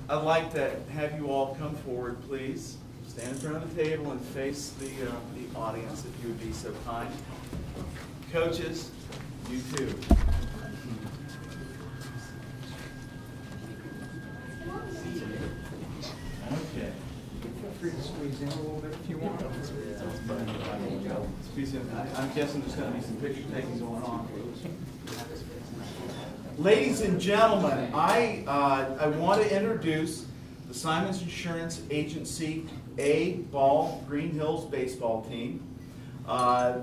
I'd like to have you all come forward, please. Stand in front of the table and face the audience, if you would be so kind. Coaches, you too. Okay. Feel free to squeeze in a little bit if you want. Squeeze in. I'm guessing there's going to be some picture taking going on. Ladies and gentlemen, I want to introduce the Simons Insurance Agency A-ball Greenhills baseball team.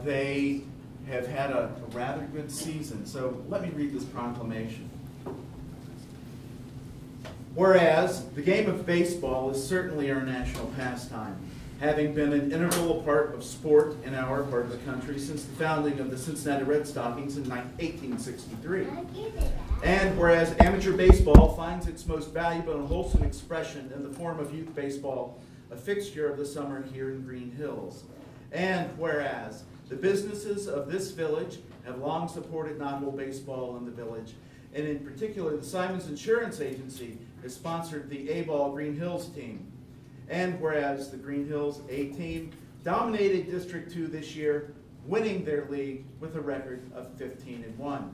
They have had a rather good season, so let me read this proclamation. Whereas the game of baseball is certainly our national pastime, having been an integral part of sport in our part of the country since the founding of the Cincinnati Red Stockings in 1863. And whereas amateur baseball finds its most valuable and wholesome expression in the form of youth baseball, a fixture of the summer here in Greenhills. And whereas the businesses of this village have long supported non-hole baseball in the village, and in particular the Simons Insurance Agency has sponsored the A-ball Greenhills team. And whereas the Greenhills A team dominated District 2 this year, winning their league with a record of 15-1.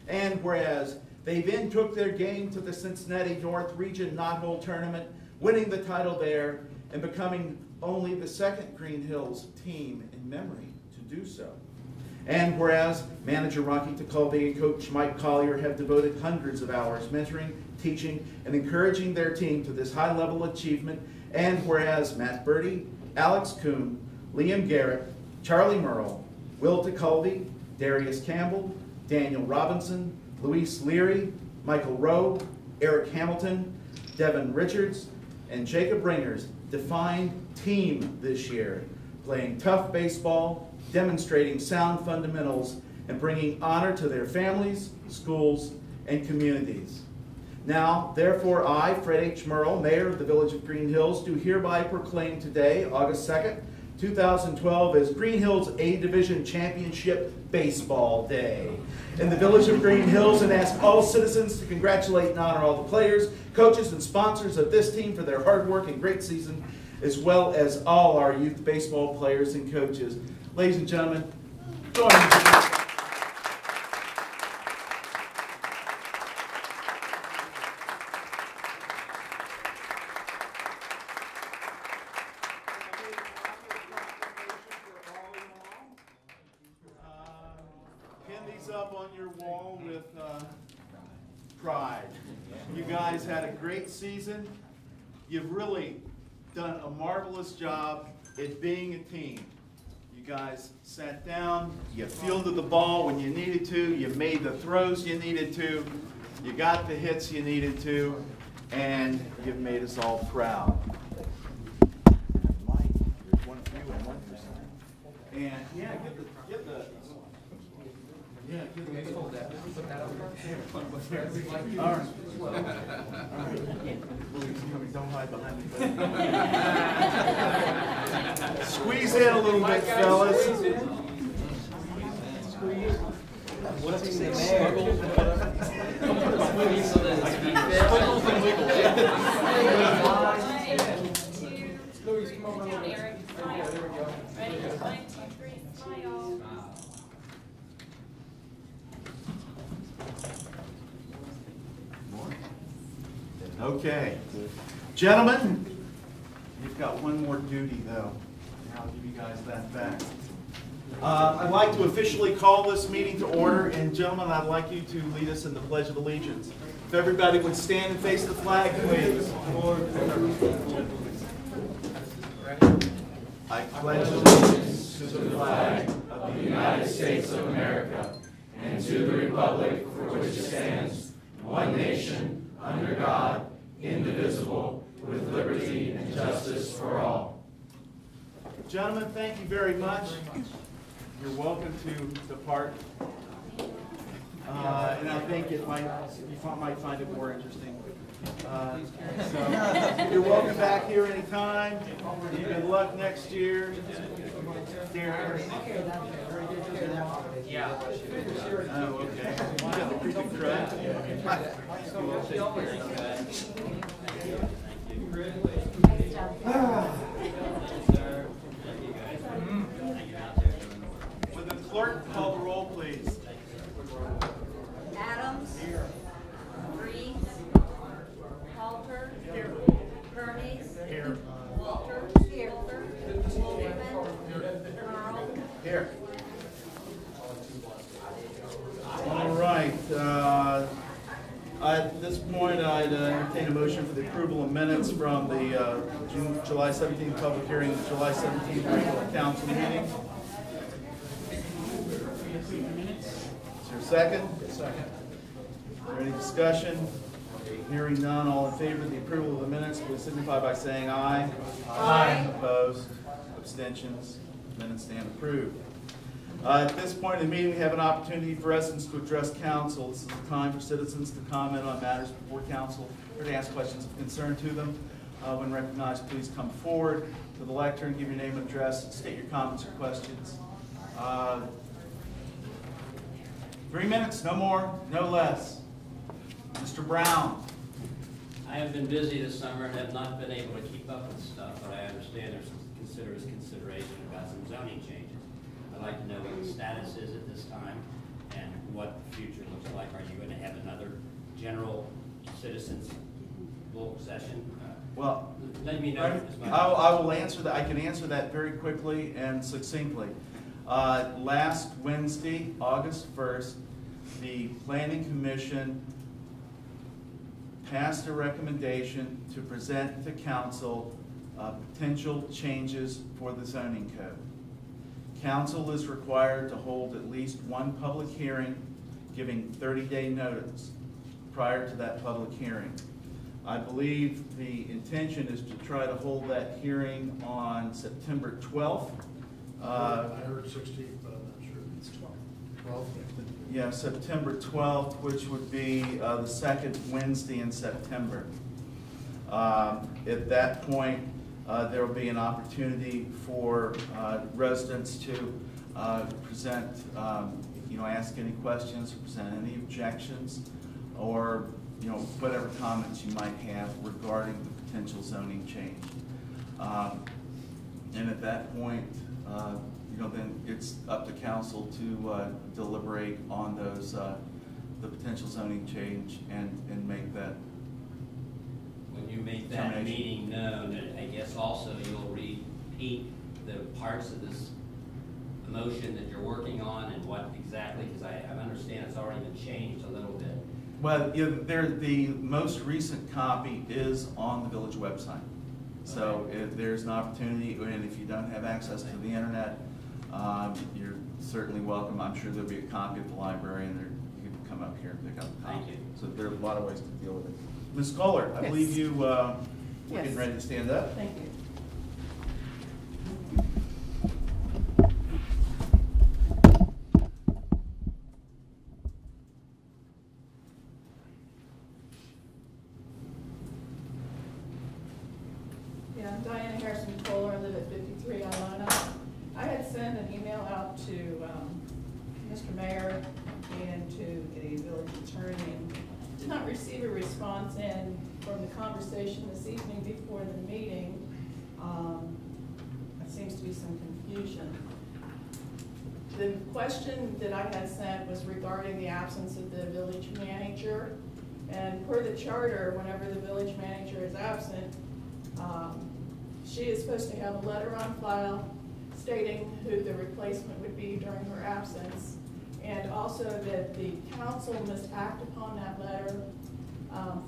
And whereas they then took their game to the Cincinnati North Region non-hole tournament, winning the title there and becoming only the second Greenhills team in memory to do so. And whereas manager Rocky Tecalde and coach Mike Collier have devoted hundreds of hours mentoring, teaching, and encouraging their team to this high level achievement, and whereas Matt Birdie, Alex Kuhn, Liam Garrett, Charlie Merle, Will Tecalde, Darius Campbell, Daniel Robinson, Luis Leary, Michael Rowe, Eric Hamilton, Devin Richards, and Jacob Ringers defined team this year, playing tough baseball, demonstrating sound fundamentals, and bringing honor to their families, schools, and communities. Now, therefore, I, Fred H. Merle, Mayor of the Village of Greenhills, do hereby proclaim today, August 2nd, 2012, as Greenhills A Division Championship Baseball Day in the Village of Greenhills, and ask all citizens to congratulate and honor all the players, coaches, and sponsors of this team for their hard work and great season, as well as all our youth baseball players and coaches. Ladies and gentlemen, join me. Up on your wall with pride. You guys had a great season. You've really done a marvelous job at being a team. You guys sat down, you fielded the ball when you needed to, you made the throws you needed to, you got the hits you needed to, and you've made us all proud. Mike, there's one for you and one for Sam. And yeah, get the yeah, hold that. Put that up here. All right. All right. Don't hide behind me. Squeeze in a little bit, fellas. Squeeze. What's he saying? Squiggles and wiggles. Louis, come over. There we go. Ready? 1, 2, 3, smile. Okay. Gentlemen, you've got one more duty, though. I'll give you guys that back. I'd like to officially call this meeting to order, and gentlemen, I'd like you to lead us in the Pledge of Allegiance. If everybody would stand and face the flag, please. I pledge allegiance to the flag of the United States of America and to the republic for which it stands, one nation, under God, indivisible, with liberty and justice for all. Gentlemen, thank you very much. You're welcome to depart. And I think you might find it more interesting. So you're welcome back here anytime. Good luck next year. Yeah. Oh, okay. You got the creepy crud. entertain a motion for the approval of minutes from the July 17th public hearing, and July 17th regular council meeting. Is there a second? Second. Is there any discussion? Hearing none, all in favor of the approval of the minutes, please signify by saying aye. Aye. Opposed? Abstentions? Minutes stand approved. At this point in the meeting, we have an opportunity for residents to address council. This is the time for citizens to comment on matters before council or to ask questions of concern to them. When recognized, please come forward to the lectern, give your name and address, state your comments or questions. 3 minutes, no more, no less. Mr. Brown. I have been busy this summer and have not been able to keep up with stuff, but I understand there's some consideration about some zoning changes. I'd like to know what the status is at this time and what the future looks like. Are you going to have another general citizens vote session? Well, let me know. I will answer that. I can answer that very quickly and succinctly. Last Wednesday, August 1st, the Planning Commission passed a recommendation to present to council potential changes for the zoning code. Council is required to hold at least one public hearing, giving 30-day notice prior to that public hearing. I believe the intention is to try to hold that hearing on September 12th. I heard 16th, but I'm not sure. It's 12th. Yeah, September 12th, which would be the second Wednesday in September. At that point, there will be an opportunity for residents to present, ask any questions, present any objections, or whatever comments you might have regarding the potential zoning change. And at that point, then it's up to council to deliberate on those the potential zoning change and make that. When you make that meeting known, I guess also you'll repeat the parts of this motion that you're working on and what exactly, because I understand it's already been changed a little bit. Well, the most recent copy is on the village website. So if there's an opportunity, and if you don't have access to the internet, you're certainly welcome. I'm sure there'll be a copy at the library, and you can come up here and pick up a copy. Thank you. So there are a lot of ways to deal with it. Ms. Kohler, I believe you were getting ready to stand up. Thank you. Yeah, I'm Diana Harrison Kohler. I live at 53 Ilona. I had sent an email out to Mr. Mayor and to the village attorney, and did not receive a response. And from the conversation this evening before the meeting, there seems to be some confusion. The question that I had sent was regarding the absence of the village manager. And per the charter, whenever the village manager is absent, she is supposed to have a letter on file stating who the replacement would be during her absence, and also that the council must act upon that letter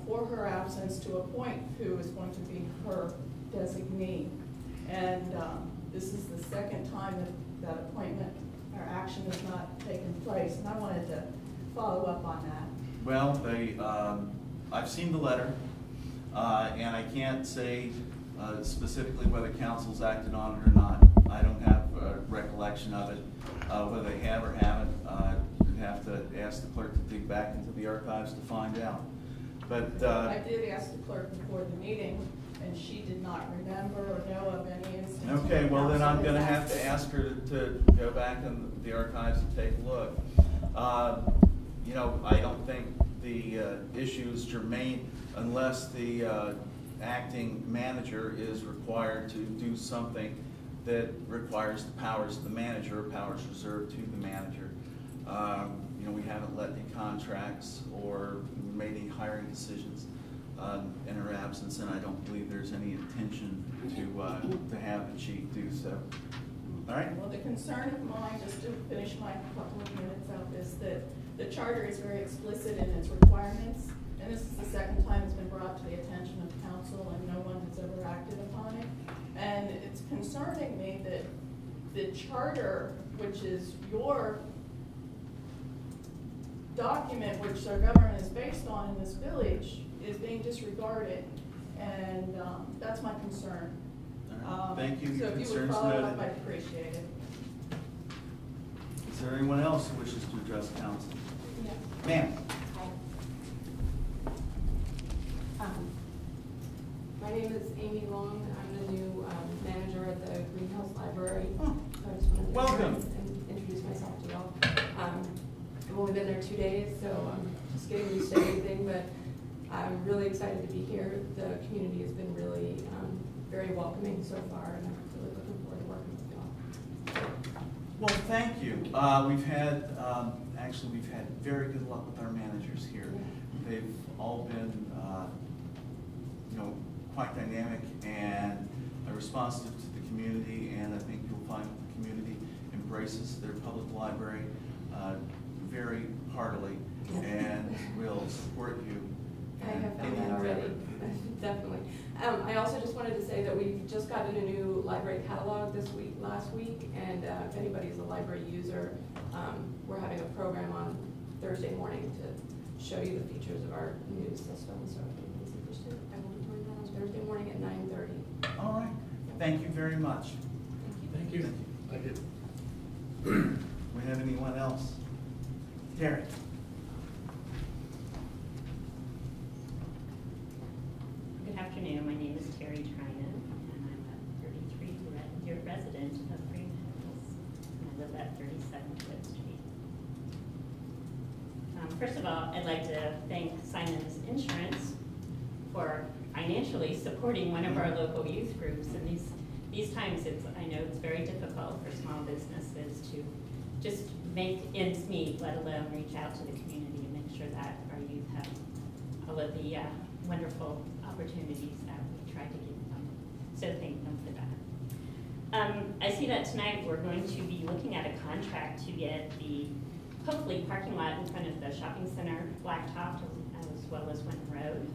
for her absence to appoint who is going to be her designee. And this is the second time that appointment or action has not taken place, and I wanted to follow up on that. Well, I've seen the letter, and I can't say specifically whether council's acted on it or not. I don't have a recollection of it. Whether they have or haven't, you'd have to ask the clerk to dig back into the archives to find out. But I did ask the clerk before the meeting, and she did not remember or know of any instance. okay, well then I'm going to have to ask her to go back in the archives and take a look. I don't think the issue is germane unless the acting manager is required to do something that requires the powers of the manager or powers reserved to the manager. We haven't let any contracts or made any hiring decisions in her absence, and I don't believe there's any intention to have the chief do so. All right? Well, the concern of mine, just to finish my couple of minutes out, is that the charter is very explicit in its requirements, and this is the second time it's been brought to the attention of council and no one has ever acted upon it. And it's concerning me that the charter, which is your document which our government is based on in this village, is being disregarded, and that's my concern. All right. Thank you. So Your if you would concerns follow noted. up, I'd appreciate it. Is there anyone else who wishes to address council? Yeah. Ma'am? Hi. My name is Amy Long. I'm the new manager at the Greenhills Library. Oh. So I just wanted to Welcome. and introduce myself to y'all. I've only been there 2 days, so I'm just getting used to everything, but I'm really excited to be here. The community has been really very welcoming so far, and I'm really looking forward to working with y'all. Well, thank you. We've had, actually, we've had very good luck with our managers here. They've all been, you know, quite dynamic and responsive to the community, and I think you'll find the community embraces their public library very heartily and will support you. I have found in that the already, endeavor. definitely. I also just wanted to say that we've just gotten a new library catalog last week, and if anybody's a library user, we're having a program on Thursday morning to show you the features of our new system. So if anybody's interested, I will be doing that on Thursday morning at 9:30. All right. Thank you very much. Thank you. Thank you. Do we have anyone else? Terry? Good afternoon. My name is Terry Trinan, and I'm a 33-year resident of Greenhills, and I live at 37 Wood Street. First of all, I'd like to thank Simon's Insurance for financially supporting one of our local youth groups. And these times, I know it's very difficult for small businesses to just make ends meet, let alone reach out to the community and make sure that our youth have all of the wonderful opportunities that we try to give them. So thank them for that. I see that tonight we're going to be looking at a contract to get the, hopefully, parking lot in front of the shopping center blacktopped as well as Winton Road.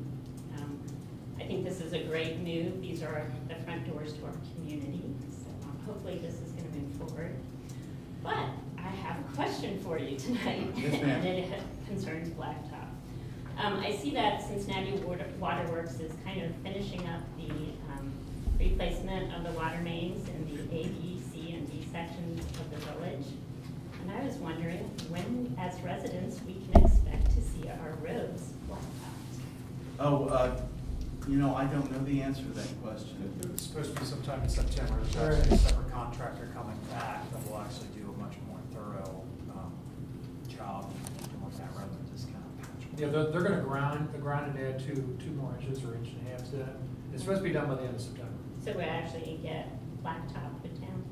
I think this is a great move. These are the front doors to our community. So hopefully this is going to move forward. But I have a question for you tonight. Yes, ma'am. And it concerns blacktop. I see that Cincinnati Waterworks is kind of finishing up the replacement of the water mains in the A, B, C, and D sections of the village. And I was wondering when, as residents, we can expect to see our roads blacktopped. Oh, you know, I don't know the answer to that question. It's supposed to be sometime in September. There's actually a separate contractor coming back that will actually do a much more thorough job on that rather than just kind of patch. Yeah, they're gonna grind and add two more inches or inch and a half to that. It's supposed to be done by the end of September. So we actually get blacktop put down.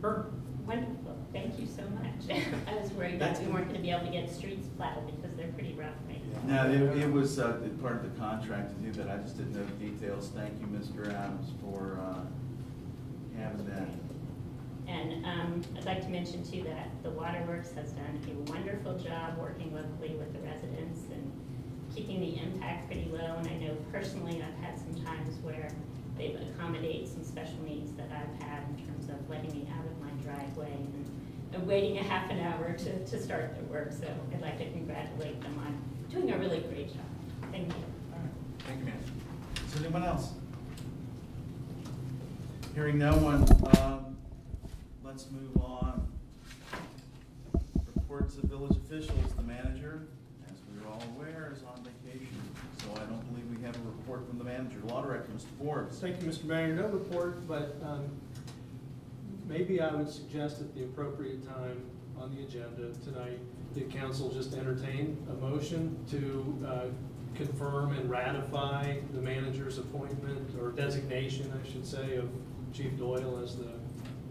Sure. Wonderful, thank you so much. I was worried that we weren't gonna be able to get streets platted because they're pretty rough right now. No, it was part of the contract to do that. I just didn't know the details. Thank you, Mr. Adams, for having that. And I'd like to mention too that the Waterworks has done a wonderful job working locally with the residents and keeping the impact pretty low. And I know personally I've had some times where they've accommodated some special needs that I've had in terms of letting me out of my driveway and waiting a half an hour to start their work. So I'd like to congratulate them on doing a really great job. Thank you. All right. Thank you, ma'am. Is there anyone else? Hearing no one, let's move on. Reports of village officials. The manager, as we're all aware, is on vacation, so I don't believe we have a report from the manager. Law Director, Mr. Forbes. Thank you, Mr. Mayor. No report, but maybe I would suggest at the appropriate time on the agenda tonight, the council just entertain a motion to confirm and ratify the manager's appointment or designation, I should say, of Chief Doyle as the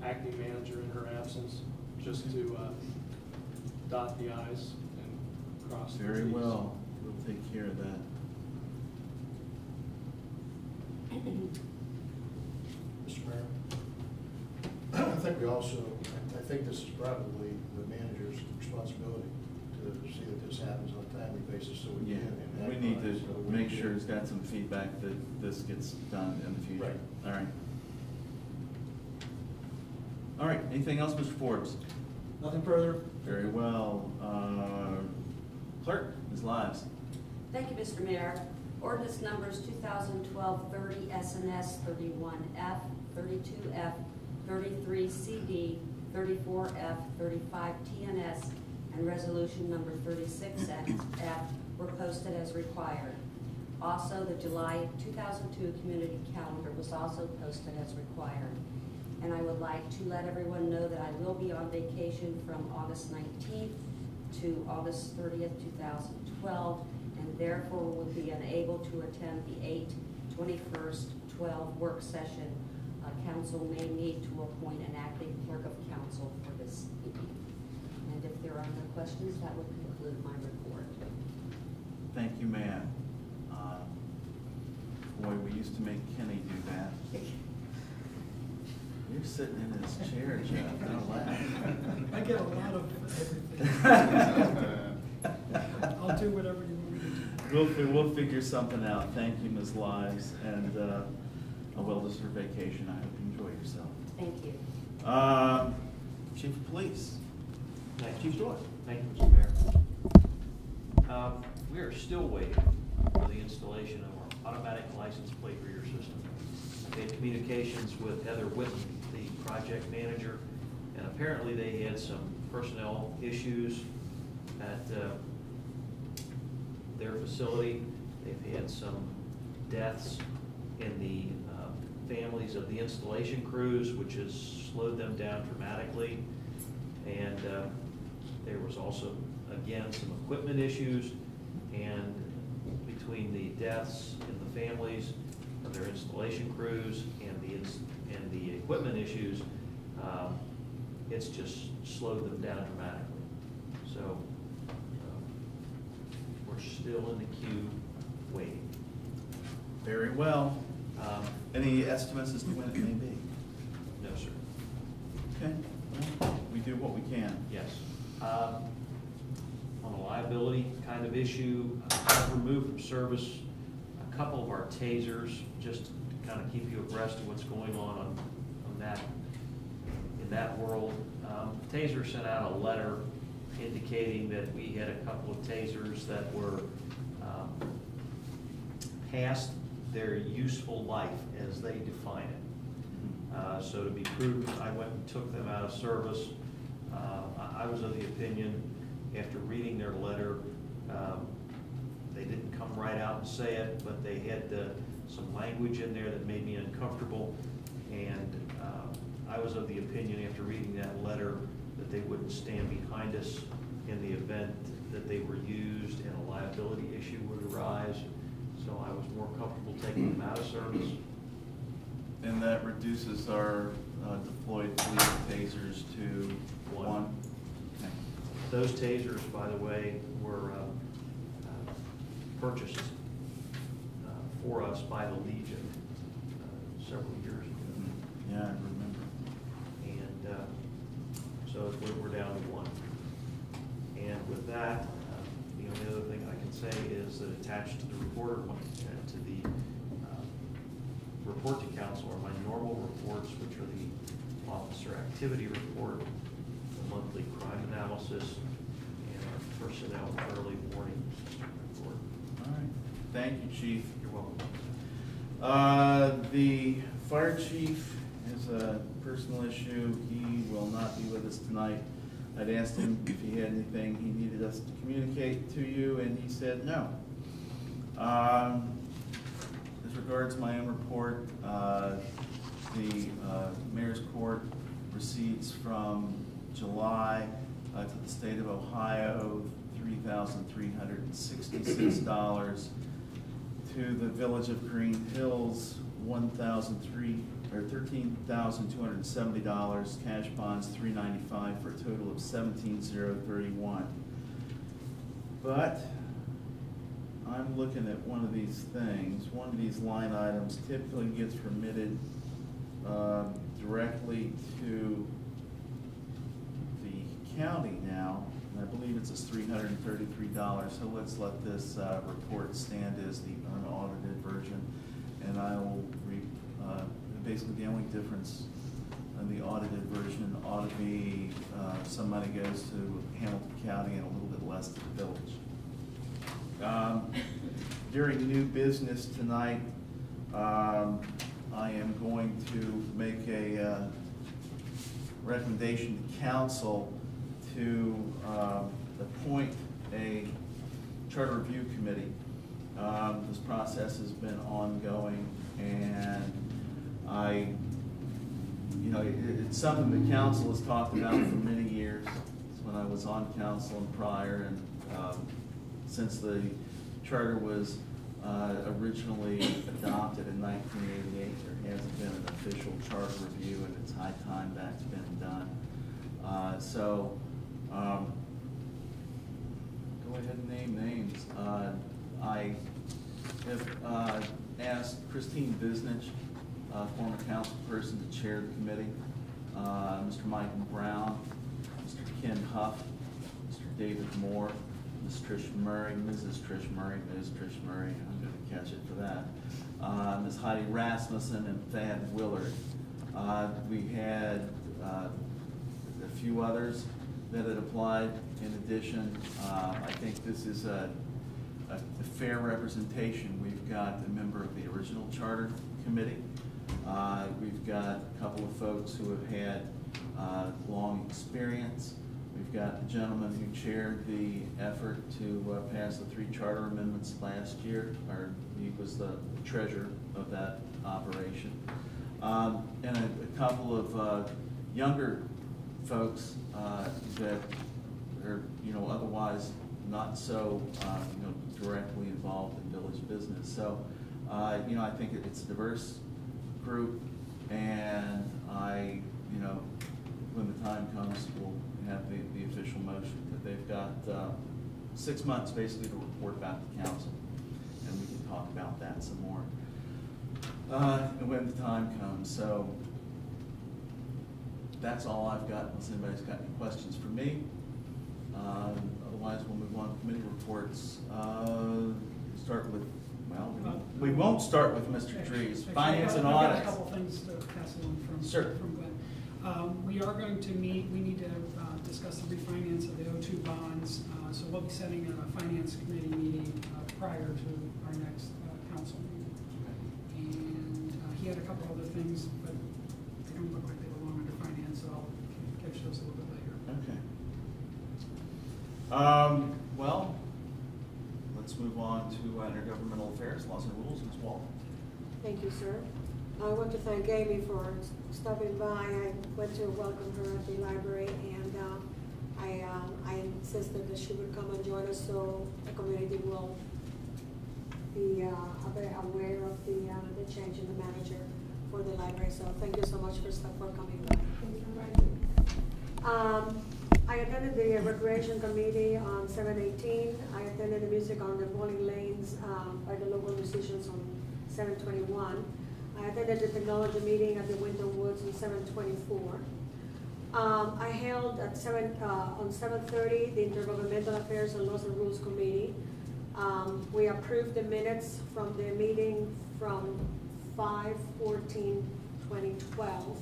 acting manager in her absence, just to dot the i's and cross the t's. Very well. We'll take care of that. Mr. Mayor, I think we also, I think this is probably the manager's responsibility to to see that this happens on a timely basis, so we Yeah, can. we need to make sure he's got some feedback that this gets done in the future. Right. All right. All right, anything else, Mr. Forbes? Nothing further? Very well. Clerk, Ms. Lives. Thank you, Mr. Mayor. Ordinance numbers 2012-30 SNS 31F, 32F, 33CD, 34F, 35 TNS, and resolution number 36F were posted as required. Also, the July 2002 community calendar was also posted as required. And I would like to let everyone know that I will be on vacation from August 19th to August 30th, 2012, and therefore will be unable to attend the 8/21/12 work session. Council may need to appoint an acting clerk of council for this meeting. And if there are no questions, that would conclude my report. Thank you, ma'am. Boy, we used to make Kenny do that. You're sitting in his chair, Jeff. Don't laugh. I get a lot of everything. I'll do whatever you want me to do. We'll figure something out. Thank you, Ms. Lives, and a well-deserved vacation. I hope you enjoy yourself. Thank you. Chief of Police. Chief Stewart. Thank you, Mr. Mayor. We are still waiting for the installation of our automatic license plate reader system. I had communications with Heather Whitten, the project manager, and apparently they had some personnel issues at their facility. They've had some deaths in the families of the installation crews, which has slowed them down dramatically. And there was also, again, some equipment issues, and between the deaths in the families of their installation crews and the equipment issues, it's just slowed them down dramatically. So we're still in the queue waiting. Very well. Any estimates as to when it may be? No, sir. Okay. Well, we do what we can. Yes. On a liability kind of issue, I've removed from service a couple of our tasers, just to kind of keep you abreast of what's going on that, in that world. Taser sent out a letter indicating that we had a couple of tasers that were past their useful life as they define it. So to be prudent, I went and took them out of service. I was of the opinion, after reading their letter, they didn't come right out and say it, but they had some language in there that made me uncomfortable. And I was of the opinion, after reading that letter, that they wouldn't stand behind us in the event that they were used and a liability issue would arise. So I was more comfortable taking them out of service. And that reduces our deployed fleet of tasers to one. Okay. Those tasers, by the way, were purchased for us by the Legion several years ago. Yeah, I remember. And so we're down to one. And with that, the only other thing I can say is that attached to the report, or to the report to council, are my normal reports, which are the officer activity report, the monthly crime analysis, and our personnel early warning system report. All right. Thank you, Chief. You're welcome. The fire chief has a personal issue. He will not be with us tonight. I'd asked him if he had anything he needed us to communicate to you, and he said no. As regards my own report, the Mayor's Court receipts from July to the state of Ohio, $3,366. To the village of Greenhills, $13,270. Cash bonds, $395, for a total of $17,031. But I'm looking at one of these things. One of these line items typically gets remitted directly to the county now, and I believe it's $333, so let's let this report stand as the unaudited version. And I will basically the only difference in the audited version ought to be some money goes to Hamilton County and a little bit less to the village. During new business tonight, I am going to make a recommendation to council to appoint a charter review committee. This process has been ongoing, and it's something the council has talked about for many years. It's when I was on council and prior, and since the charter was originally adopted in 1988, there hasn't been an official charter review, and it's high time that's been done. Go ahead and name names. I have asked Christine Biznich, former council person, to chair the committee, Mr. Michael Brown, Mr. Ken Huff, Mr. David Moore, Ms. Trish Murray, Mrs. Trish Murray, Ms. Trish Murray, I'm going to catch it for that, Ms. Heidi Rasmussen, and Thad Willard. We had a few others that had applied in addition. I think this is a fair representation. We've got a member of the original charter committee. We've got a couple of folks who have had long experience. We've got the gentleman who chaired the effort to pass the 3 charter amendments last year, or he was the treasurer of that operation. And a couple of younger folks that are, otherwise not so, directly involved in village business. So, I think it's a diverse group, and when the time comes, we'll have the official motion. But they've got 6 months basically to report back to council, and we can talk about that some more when the time comes. So that's all I've got, unless anybody's got any questions for me. Otherwise, we'll move on to committee reports. Start with, we won't start with Mr. Trees. Finance and I've got audit. a couple things to pass along from Glenn. We are going to meet, we need to discuss the refinance of the O2 bonds. So we'll be setting a finance committee meeting prior to our next council meeting. And he had a couple other things, but they don't look like they belong under finance, so I'll catch those a little bit later. Okay. Well, let's move on to intergovernmental affairs, laws and rules. Ms. Wall. Thank you, sir. I want to thank Amy for stopping by. I went to welcome her at the library, and I insisted that she would come and join us so the community will be aware of the change in the manager for the library. So thank you so much for coming by. I attended the recreation committee on 7/18. I attended the music on the bowling lanes by the local musicians on 7/21. I attended the technology meeting at the Winter Woods on 7/24. I held at on 7:30 the Intergovernmental Affairs and Laws and Rules Committee. We approved the minutes from the meeting from 5/14/2012.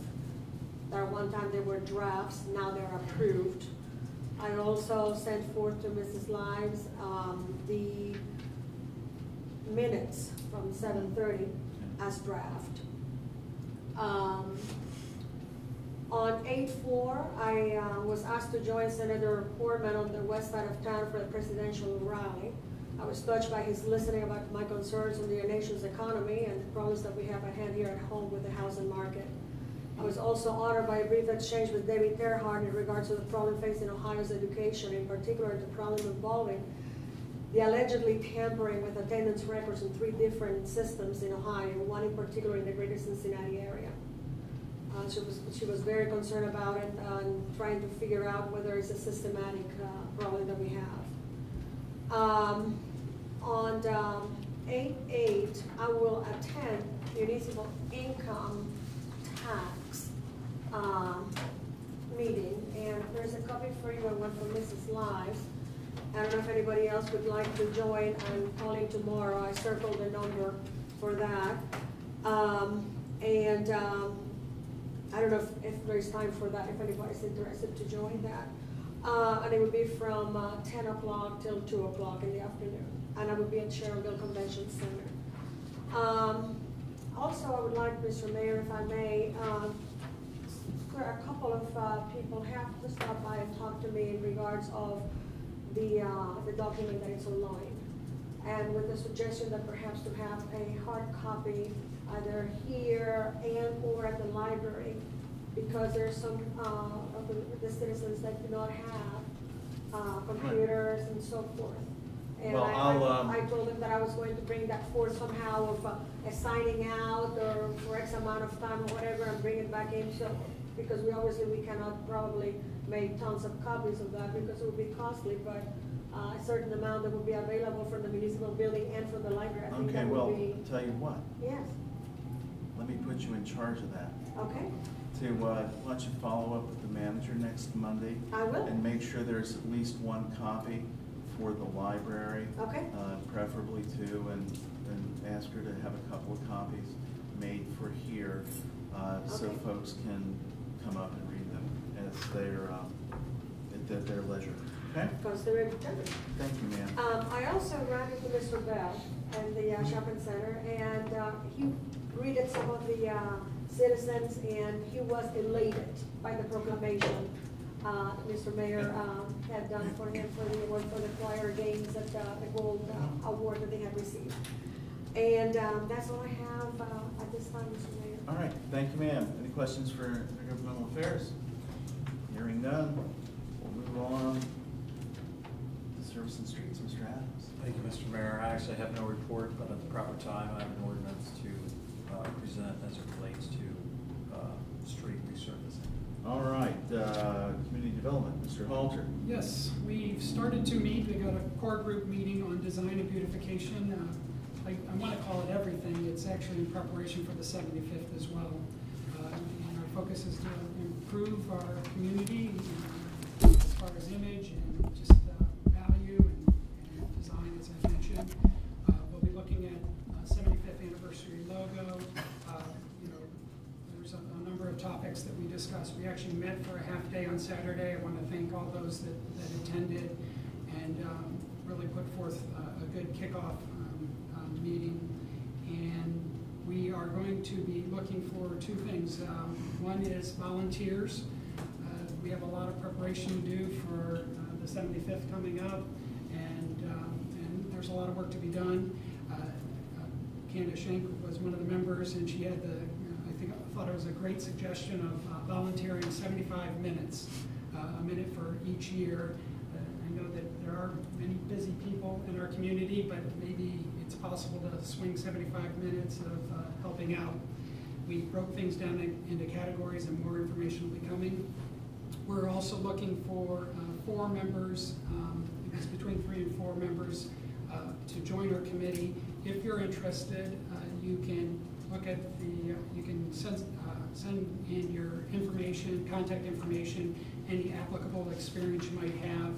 At one time they were drafts, now they're approved. I also sent forth to Mrs. Lives the minutes from 7:30 as draft. On 8/4, I was asked to join Senator Portman on the west side of town for the presidential rally. I was touched by his listening about my concerns on the nation's economy and the problems that we have at hand here at home with the housing market. I was also honored by a brief exchange with David Terhart in regards to the problem facing Ohio's education, in particular the problem involving the allegedly tampering with attendance records in 3 different systems in Ohio, one in particular in the greater Cincinnati area. She was very concerned about it and trying to figure out whether it's a systematic problem that we have. On 8/8, I will attend municipal income tax meeting, and there's a copy for you and one for Mrs. Lives. I don't know if anybody else would like to join. I'm calling tomorrow. I circled the number for that. I don't know if there's time for that, if anybody's interested to join that. And it would be from 10 o'clock till 2 o'clock in the afternoon. And I would be at Sherrillville Convention Center. Also, I would like, Mr. Mayor, if I may, a couple of people have to stop by and talk to me in regards of the document that is online. And with the suggestion that perhaps to have a hard copy either here and or at the library, because there's some of the citizens that do not have computers and so forth. And Well, I told them that I was going to bring that forth somehow of assigning out or for X amount of time or whatever and bring it back in. So, because we cannot probably make tons of copies of that because it would be costly, but a certain amount that would be available for the municipal building and for the library. I think Okay, that well, would be, tell you what, yes, let me put you in charge of that. okay, Why don't you follow up with the manager next Monday? I will. And make sure there's at least one copy for the library. Okay. Preferably two, and ask her to have a couple of copies made for here, so Okay. folks can come up and read them as they're, at their leisure. Okay? Consider it determined. Thank you, ma'am. I also ran into Mr. Bell in the shopping center, and he greeted some of the citizens, and he was elated by the proclamation Mr. Mayor had done for him for the award for the choir games at the gold award that they had received. And that's all I have at this time, Mr. Mayor. All right, thank you, ma'am. Any questions for Intergovernmental Affairs? Hearing none, we'll move on to Service and Streets, Mr. Adams. Thank you, Mr. Mayor. I actually have no report, but at the proper time, I have an ordinance to present as it relates to street resurfacing. All right, Community Development, Mr. Halter. Yes, we've started to meet. We got a core group meeting on design and beautification. I want to call it everything. It's actually in preparation for the 75th as well. And our focus is to improve our community as far as image and just value and design, as I mentioned. We'll be looking at 75th anniversary logo. There's a number of topics that we discussed. We actually met for a half day on Saturday. I want to thank all those that attended and really put forth a good kickoff meeting. And we are going to be looking for two things. One is volunteers. We have a lot of preparation to do for the 75th coming up, and there's a lot of work to be done. Candace Schenk was one of the members, and she had I thought it was a great suggestion of volunteering 75 minutes, a minute for each year. I know that there are many busy people in our community, but maybe it's possible to swing 75 minutes of helping out. We broke things down into categories, and more information will be coming. We're also looking for 4 members, it's between 3 and 4 members, to join our committee. If you're interested, you can look at you can send in your information, contact information, any applicable experience you might have,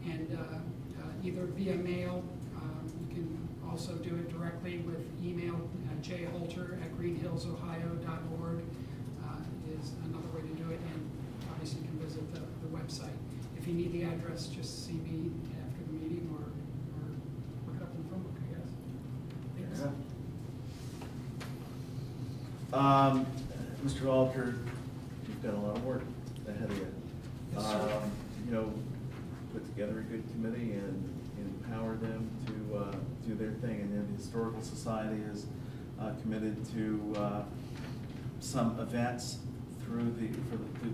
and either via mail. You can also do it directly with email. jhalter@greenhillsohio.org is another way to do it, and obviously you can visit the website. If you need the address, just see me after the meeting or look it up in the phone book, I guess. Thanks. Yeah. Mr. Alter, you've got a lot of work ahead of you. Yes, sir. Put together a good committee and empower them to do their thing. And then the Historical Society is committed to some events through the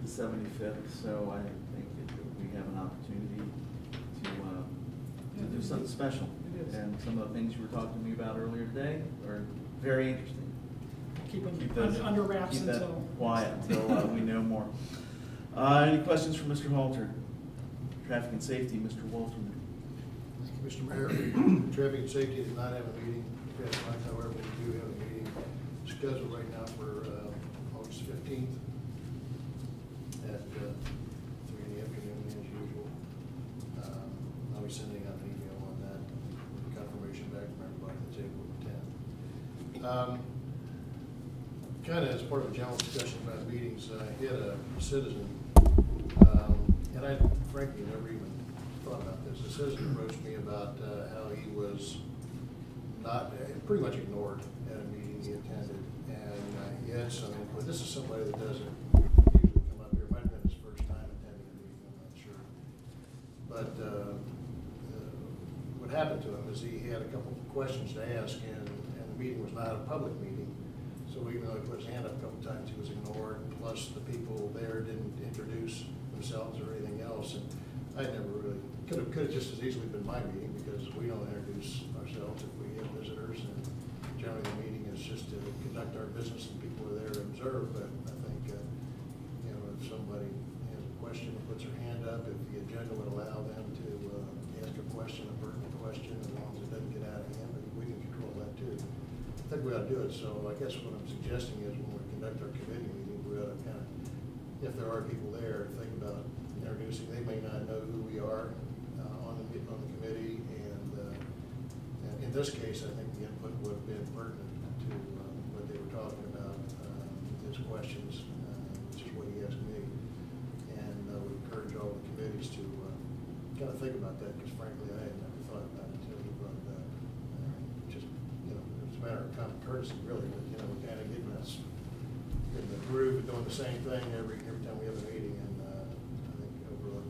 75th. So I think we have an opportunity to do something special. It is. And some of the things you were talking to me about earlier today are very interesting. Keep them under wraps keep that until quiet until we know more. Any questions for Mr. Halter? Traffic and Safety, Mr. Walterman. Mr. Mayor, Traffic and Safety did not have a meeting this past month. However, we do have a meeting scheduled right now for August 15th at kind of as part of a general discussion about meetings, I had a citizen, and I frankly never even thought about this. A citizen approached me about how he was not, pretty much ignored at a meeting he attended. And he had some input. This is somebody that doesn't usually come up here. It might have been his first time attending a meeting, I'm not sure. But what happened to him is he had a couple of questions to ask, and the meeting was not a public meeting. So even though he put his hand up a couple times, he was ignored. Plus, the people there didn't introduce themselves or anything else. And I never really could have just as easily been my meeting, because we don't introduce ourselves if we have visitors. And generally, the meeting is just to conduct our business, and people are there to observe. But I think if somebody has a question and puts their hand up, if the agenda would allow them to ask a question, a pertinent question, as long as it doesn't get out of hand, but we can control that too. I think we ought to do it. So I guess what I'm suggesting is when we conduct our committee meeting, we ought to kind of, if there are people there, think about introducing. They may not know who we are on the committee, and in this case, I think the input would have been pertinent to what they were talking about, his questions, which is what he asked me. And I would encourage all the committees to kind of think about that, because frankly, I had never thought about it until he brought it up. Just, it's a matter of common courtesy, really, but, we're kind of getting us in the groove of doing the same thing every time we have a meeting, and I think overall.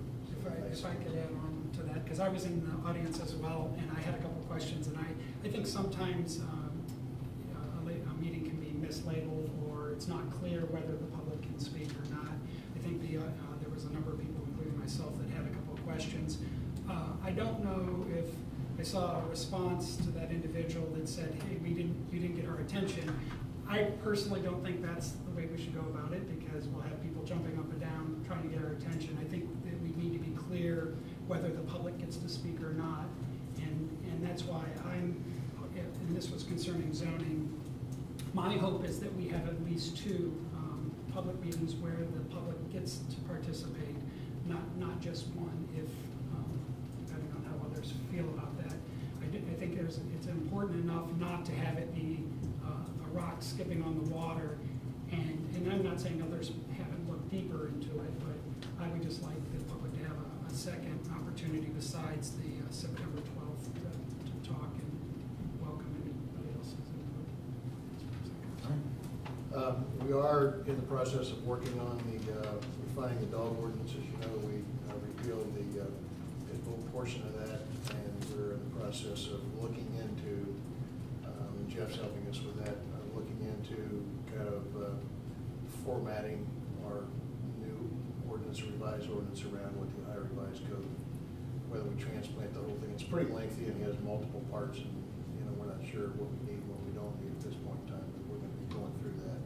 If I could add on to that, because I was in the audience as well, and I had a couple questions, and I think sometimes a meeting can be mislabeled, or it's not clear whether the public can speak or not. I think there was a number of people, including myself, that had a couple of questions. I don't know if I saw a response to that individual that said, hey, you didn't get our attention. I personally don't think that's the way we should go about it, because we'll have people jumping up and down trying to get our attention. I think that we need to be clear whether the public gets to speak or not, and that's why and this was concerning zoning, my hope is that we have at least 2 public meetings where the public gets to participate, not just one, depending on how others feel about that. I think it's important enough not to have it be a rock skipping on the water, and I'm not saying others haven't looked deeper into it, but I would just like the public to have a second opportunity besides the September 12th to talk and welcome anybody else's input. We are in the process of working on refining the dog ordinance. As you know, we repealed the full portion of that, and we're in the process of looking into, Jeff's helping us with that, looking into kind of formatting our new ordinance, revised ordinance around what the Ohio Revised Code, whether we transplant the whole thing. It's pretty lengthy and it has multiple parts, and we're not sure what we need and what we don't need at this point in time, but we're going to be going through that.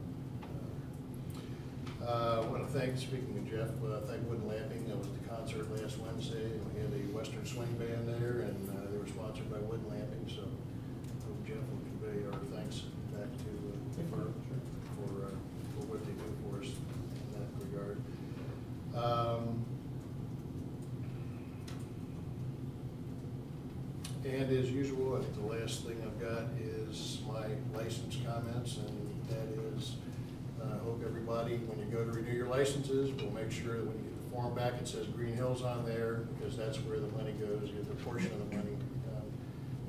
I want to speaking of Jeff, thank Wooden Lamping. I was at the concert last Wednesday, and we had a Western Swing Band there, and they were sponsored by Wooden Lamping, so I hope Jeff will convey our thanks back to the firm for what they do for us in that regard. And as usual, I think the last thing I've got is my license comments, and that is, I hope everybody, when you go to renew your licenses, will make sure that when you get the form back, it says Greenhills on there, because that's where the money goes. You get the portion of the money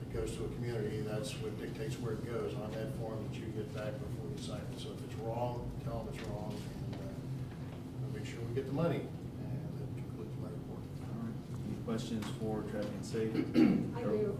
that goes to a community. That's what dictates where it goes on that form that you get back before you sign it. So if it's wrong, tell them it's wrong, and we'll make sure we get the money. And that concludes my report. All right. Any questions for traffic and safety? I do,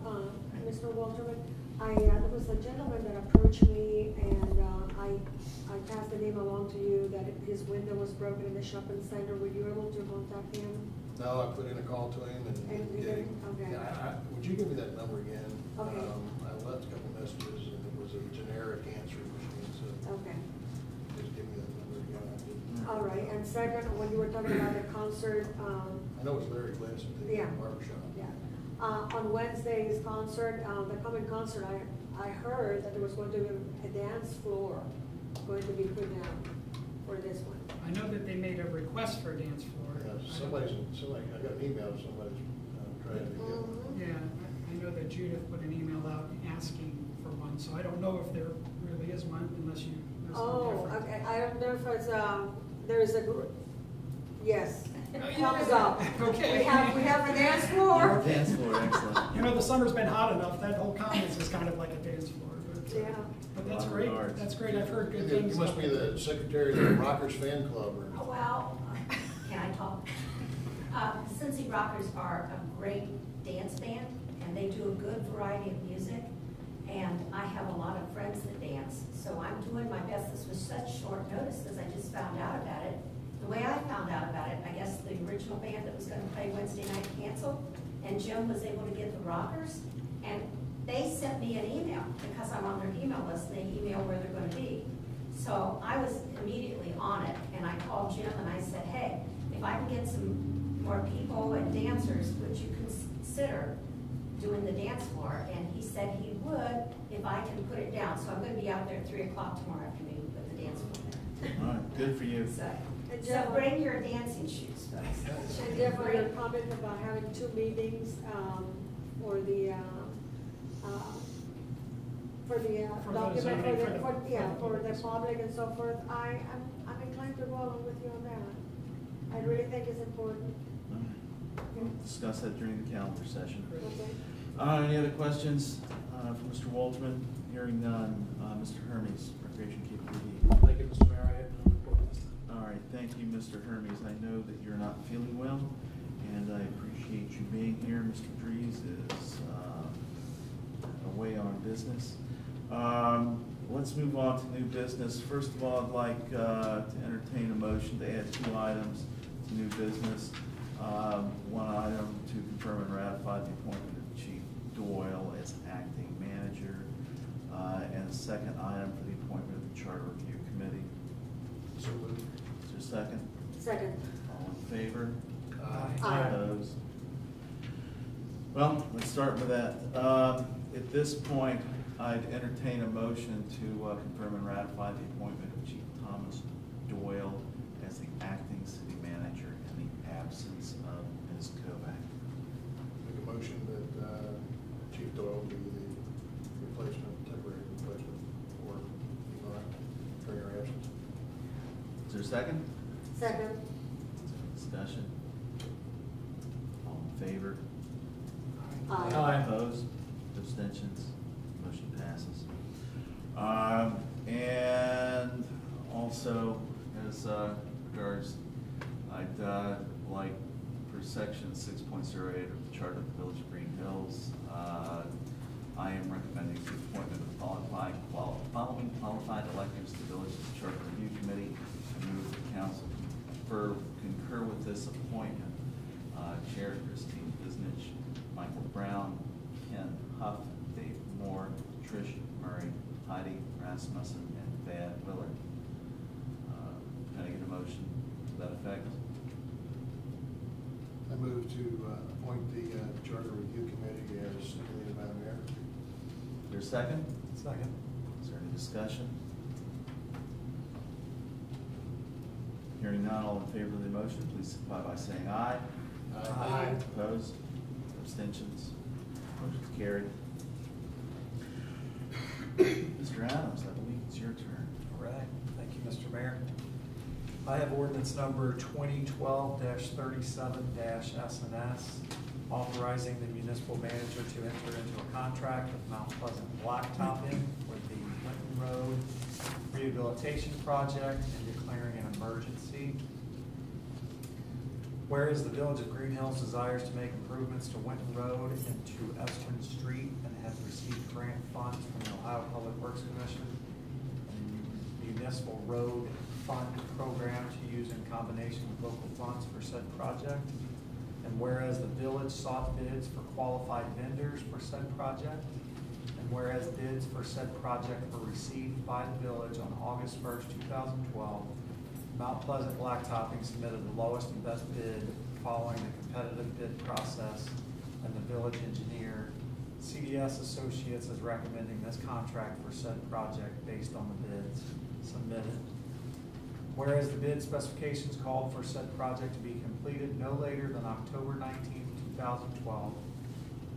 Mr. Walterman. There was a gentleman that approached me, and I passed the name along to you that his window was broken in the shopping center. Were you able to contact him? No, I put in a call to him and Okay. yeah, would you give me that number again? Okay. I left a couple messages, and it was a generic answering machine, so Okay. just give me that number again. I didn't. All right, and second, when you were talking about the concert, I know it's Larry Glass at the Yeah. barbershop. yeah, on Wednesday's concert, the coming concert, I heard that there was going to be a dance floor going to be put down for this one. I know that they made a request for a dance floor. Yeah, somebody, I got an email, somebody's trying to get. Yeah, I know that Judith put an email out asking for one, so I don't know if there really is one unless you know is Oh, different. okay, I don't know if it's, there is a group, yes. Oh, yeah. Thumbs up. Okay. We have a dance floor. Dance floor, excellent. You know, the summer's been hot enough, that whole commons is kind of like a dance floor, but, Yeah. but that's Lot of great, regards. that's great, I've heard good You things. must be the secretary of the Rockers fan club, or? Oh, well, can I talk? Cincy Rockers are a great dance band, and they do a good variety of music. And I have a lot of friends that dance, so I'm doing my best. This was such short notice because I just found out about it. The way I found out about it, I guess the original band that was going to play Wednesday night canceled, and Jim was able to get the Rockers, and they sent me an email because I'm on their email list, and they email where they're going to be. So I was immediately on it, and I called Jim and I said, hey, if I can get some more people and dancers, would you consider doing the dance floor? And he said he would if I can put it down. So I'm going to be out there at 3 o'clock tomorrow afternoon with the dance floor there. All right, good for you. So bring your dancing shoes, folks. And Jeff, for your comment about having 2 meetings, for the For the document, zoning, for the public and so forth, I'm inclined to go along with you on that. I really think it's important. All right. We'll discuss that during the calendar session. Okay. Any other questions from Mr. Waltman? Hearing none. Mr. Hermes, Recreation KPD. Thank you, Mr. Mayor. I have no report this time. All right, thank you, Mr. Hermes. I know that you're not feeling well, and I appreciate you being here. Mr. Dries is away on business. Let's move on to new business. First of all, I'd like to entertain a motion to add 2 items to new business. One item to confirm and ratify the appointment of Chief Doyle as acting manager, and a second item for the appointment of the Charter Review Committee. So moved. Is there a second? Second. All in favor? Aye. Opposed? Well, let's start with that. At this point, I'd entertain a motion to confirm and ratify the appointment of Chief Thomas Doyle as the acting city manager in the absence of Ms. Kovac. Make a motion that Chief Doyle be the replacement, temporary replacement for Eli during our absence. Is there a second? Second. Discussion? All in favor? Aye. Opposed? Abstentions? Motion passes. And also, as regards, I'd like for section 6.08 of the Charter of the Village of Greenhills, I am recommending the appointment of following qualified electors to the Village's Charter Review Committee. I move the council concur with this appointment. Chair Christine Biznich, Michael Brown, Ken Huff, Dave Moore, Trish Murray, Heidi Rasmussen, and Thad Willard. Can I get a motion to that effect? I move to appoint the Charter Review Committee as stipulated by the mayor. Is there a second? Second. Is there any discussion? Hearing none, all in favor of the motion, please signify by saying aye. Aye. Opposed? Abstentions? Motion's carried. Mr. Adams, I believe it's your turn. All right, thank you, Mr. Mayor. I have ordinance number 2012-37-SNS, authorizing the municipal manager to enter into a contract with Mount Pleasant Blacktopping for the Linton Road Rehabilitation Project and declaring an emergency. Whereas the Village of Greenhills desires to make improvements to Winton Road and to Estern Street and has received grant funds from the Ohio Public Works Commission and Municipal Road Fund Program to use in combination with local funds for said project. And whereas the village sought bids for qualified vendors for said project, and whereas bids for said project were received by the village on August 1st, 2012, Mount Pleasant Blacktopping submitted the lowest and best bid following the competitive bid process, and the village engineer, CDS Associates, is recommending this contract for said project based on the bids submitted. Whereas the bid specifications called for said project to be completed no later than October 19th, 2012.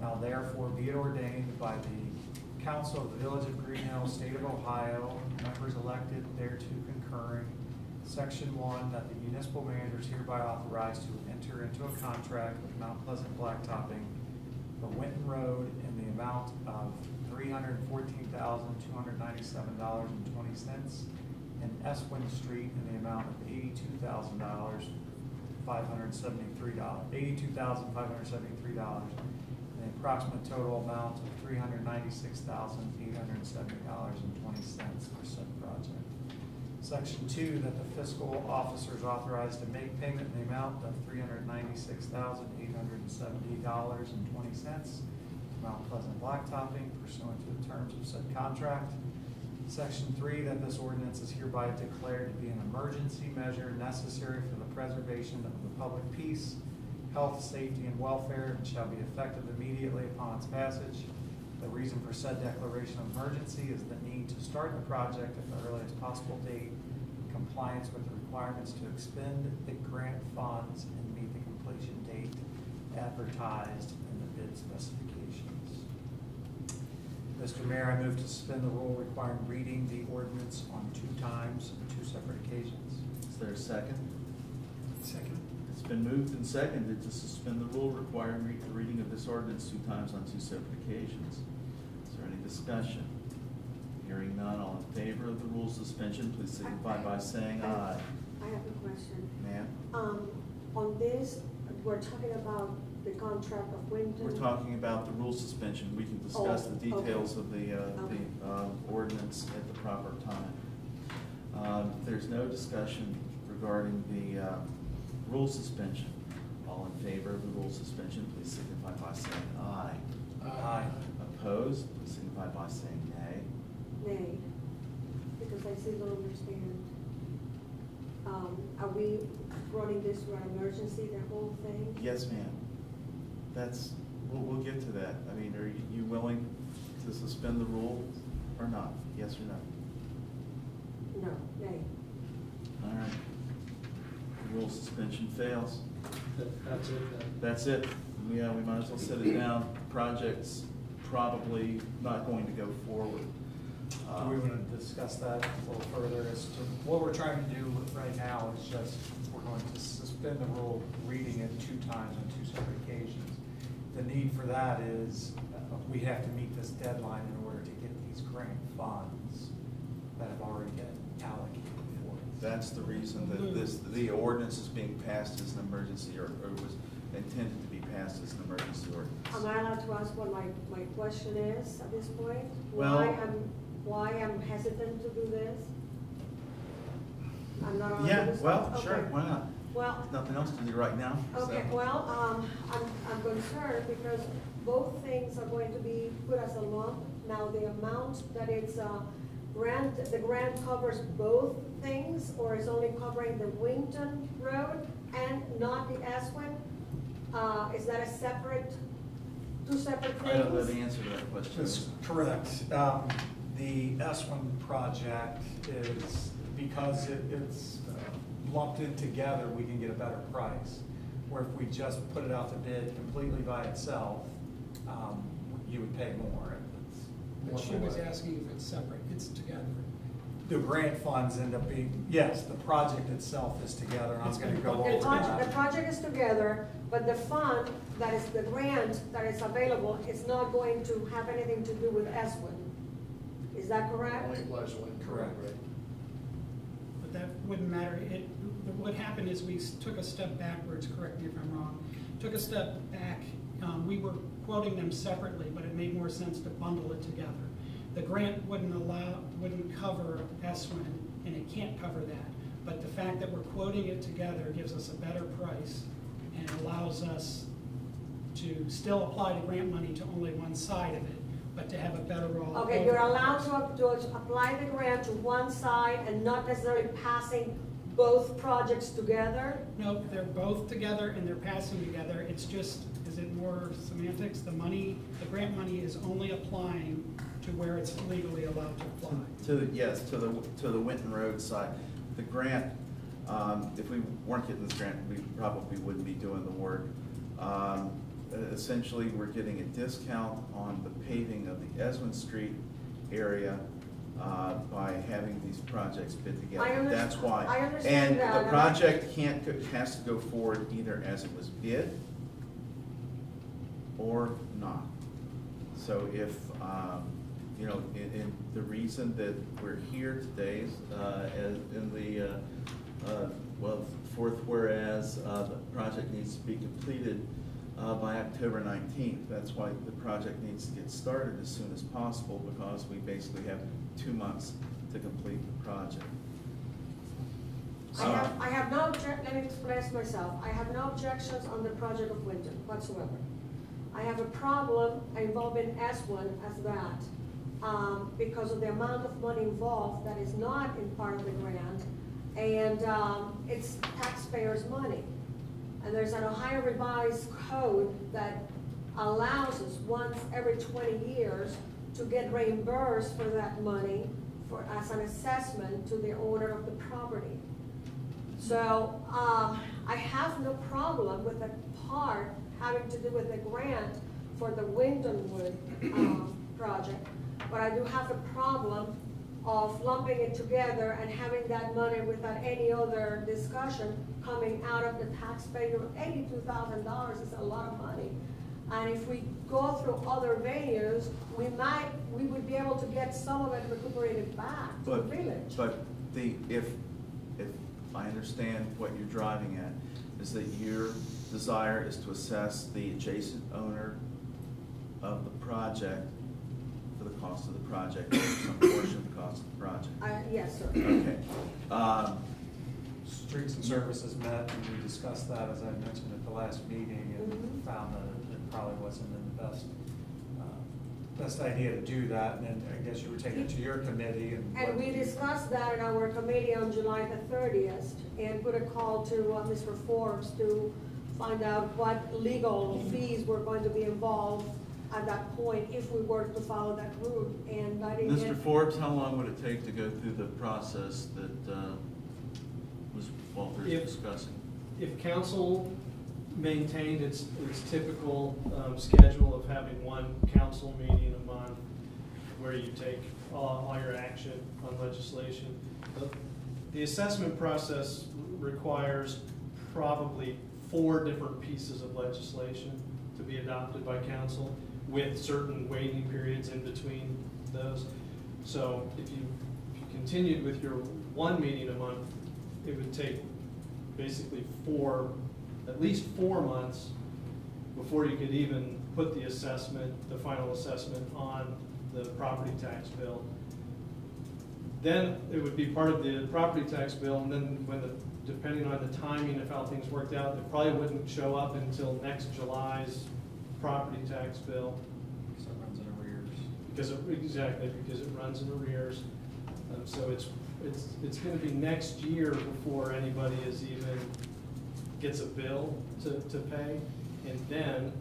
Now therefore be it ordained by the Council of the Village of Greenhills, State of Ohio, members elected seconded thereto concurring. Section 1, that the municipal manager is hereby authorized to enter into a contract with Mount Pleasant Blacktopping for Winton Road in the amount of $314,297.20 and Eswin Street in the amount of $82,573, and the approximate total amount of $396,870.20 for said project. Section 2, that the fiscal officer is authorized to make payment in the amount of $396,870.20 to Mount Pleasant Blacktopping pursuant to the terms of said contract. Section 3, that this ordinance is hereby declared to be an emergency measure necessary for the preservation of the public peace, health, safety, and welfare, and shall be effective immediately upon its passage. The reason for said declaration of emergency is the need to start the project at the earliest possible date in compliance with the requirements to expend the grant funds and meet the completion date advertised in the bid specifications. Mr. Mayor, I move to suspend the rule requiring reading the ordinance on 2 times and 2 separate occasions. Is there a second? Second. It's been moved and seconded to suspend the rule requiring the reading of this ordinance 2 times on 2 separate occasions. Is there any discussion? Hearing none, all in favor of the rule suspension, please signify by saying aye. I have a question. Ma'am? On this, we're talking about the contract of Winton. We're talking about the rule suspension. We can discuss the details of the ordinance at the proper time. If there's no discussion regarding the rule suspension, all in favor of the rule suspension, please signify by saying aye. Aye. Opposed, please signify by saying nay. Nay, because I still don't understand. Are we running this for an emergency, the whole thing? Yes, ma'am. We'll get to that. I mean, are you willing to suspend the rule or not? Yes or no? No, nay. All right. The rule suspension fails. That's it then. That's it. Yeah, we might as well set it down. Project's probably not going to go forward. Do we want to discuss that a little further as to what we're trying to do right now is just, we're going to suspend the rule, reading it 2 times on 2 separate occasions. The need for that is we have to meet this deadline in order to get these grant funds that have already been allocated for it. That's the reason that the ordinance is being passed as an emergency, or was intended to be passed as an emergency ordinance. Am I allowed to ask what my question is at this point? Well, Why I'm hesitant to do this? I'm not allowed yeah, to do this? well, Okay. sure, why not? Well, There's nothing else to do right now. okay, so. well, I'm concerned because both things are going to be put as a lump. Now, the amount that it's the grant covers both things, or is only covering the Winton Road and not the Eswin? Is that a separate, 2 separate things? I don't know the answer to that question. That's correct. The S1 project is, because it's lumped in together, we can get a better price. Where if we just put it out to bid completely by itself, you would pay more. But she was asking if it's separate, it's together. The grant funds end up being, yes, the project itself is together, and I'm gonna go over that. The project is together, but the fund, that is the grant that is available, is not going to have anything to do with Eswin. Is that correct? Only applies to Winton. Correct. But that wouldn't matter. What happened is we took a step backwards, correct me if I'm wrong, took a step back. We were quoting them separately, but it made more sense to bundle it together. The grant wouldn't cover Eswin, and it can't cover that. But the fact that we're quoting it together gives us a better price and allows us to still apply the grant money to only one side of it, but to have a better all. Okay, you're allowed to apply the grant to one side and not necessarily passing both projects together? No, they're both together and they're passing together. It's just, is it more semantics? The grant money is only applying to where it's legally allowed to apply. Yes, to the Winton Road side. The grant, if we weren't getting this grant, we probably wouldn't be doing the work. Essentially, we're getting a discount on the paving of the Eswin Street area by having these projects bid together. I understand- That's why. I understand that, And the and project has to go forward either as it was bid or not. So if, you know, in the reason that we're here today is, as in the, well, fourth whereas, the project needs to be completed by October 19th. That's why the project needs to get started as soon as possible, because we basically have 2 months to complete the project. I have no let me express myself. I have no objections on the project of Winton whatsoever. I have a problem involving S1 as that, because of the amount of money involved that is not in part of the grant, and it's taxpayers' money. And there's an Ohio revised code that allows us once every 20 years to get reimbursed for that money as an assessment to the owner of the property. So I have no problem with the part having to do with the grant for the Wintonwood project, but I do have a problem of lumping it together and having that money without any other discussion coming out of the taxpayer. $82,000 is a lot of money. And if we go through other venues, we would be able to get some of it recuperated back to the village. But if I understand what you're driving at, is that your desire is to assess the adjacent owner of the project for the cost of the project, or some portion of the cost of the project. Yes, sir. Okay. Streets and Services met and we discussed that, as I mentioned at the last meeting, and found that it probably wasn't in the best idea to do that, and I guess you were taking it to your committee. And we discussed that in our committee on July the 30th, and put a call to Mr. Forbes to find out what legal fees were going to be involved at that point if we were to follow that route. And I didn't Mr. Forbes, how long would it take to go through the process that was Walter's discussing? If council maintained its typical schedule of having one council meeting a month where you take all your action on legislation, the assessment process requires probably 4 different pieces of legislation to be adopted by council, with certain waiting periods in between those. So if you continued with your 1 meeting a month, it would take basically at least 4 months before you could even put the assessment, the final assessment, on the property tax bill. Then it would be part of the property tax bill, and then depending on the timing of how things worked out, it probably wouldn't show up until next July's property tax bill. So it runs in arrears. Because it runs in arrears. So it's going to be next year before anybody gets a bill to pay, and then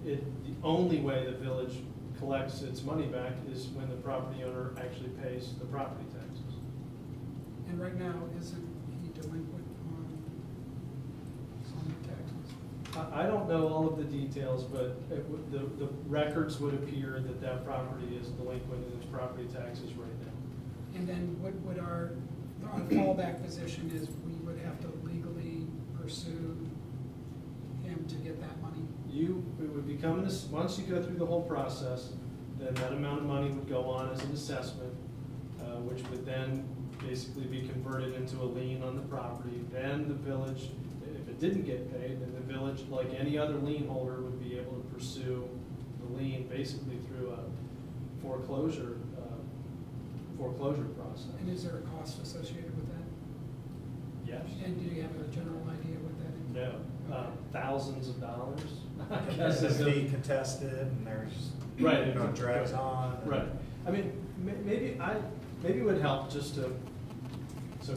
the only way the village collects its money back is when the property owner actually pays the property taxes. And right now, isn't he delinquent on some taxes? I don't know all of the details, but the records would appear that property is delinquent in its property taxes right now. And then what would our fallback position is, we would have to legally pursue him to get that money? It would become this, once you go through the whole process, then that amount of money would go on as an assessment, which would then basically be converted into a lien on the property. Then the village, if it didn't get paid, then the village, like any other lien holder, would be able to pursue the lien basically through a foreclosure process. And is there a cost associated with that? Yes. And do you have a general idea what that is? No, thousands of dollars. Because it's be contested and there's, right, it drags on. Right. I mean, maybe it would help just so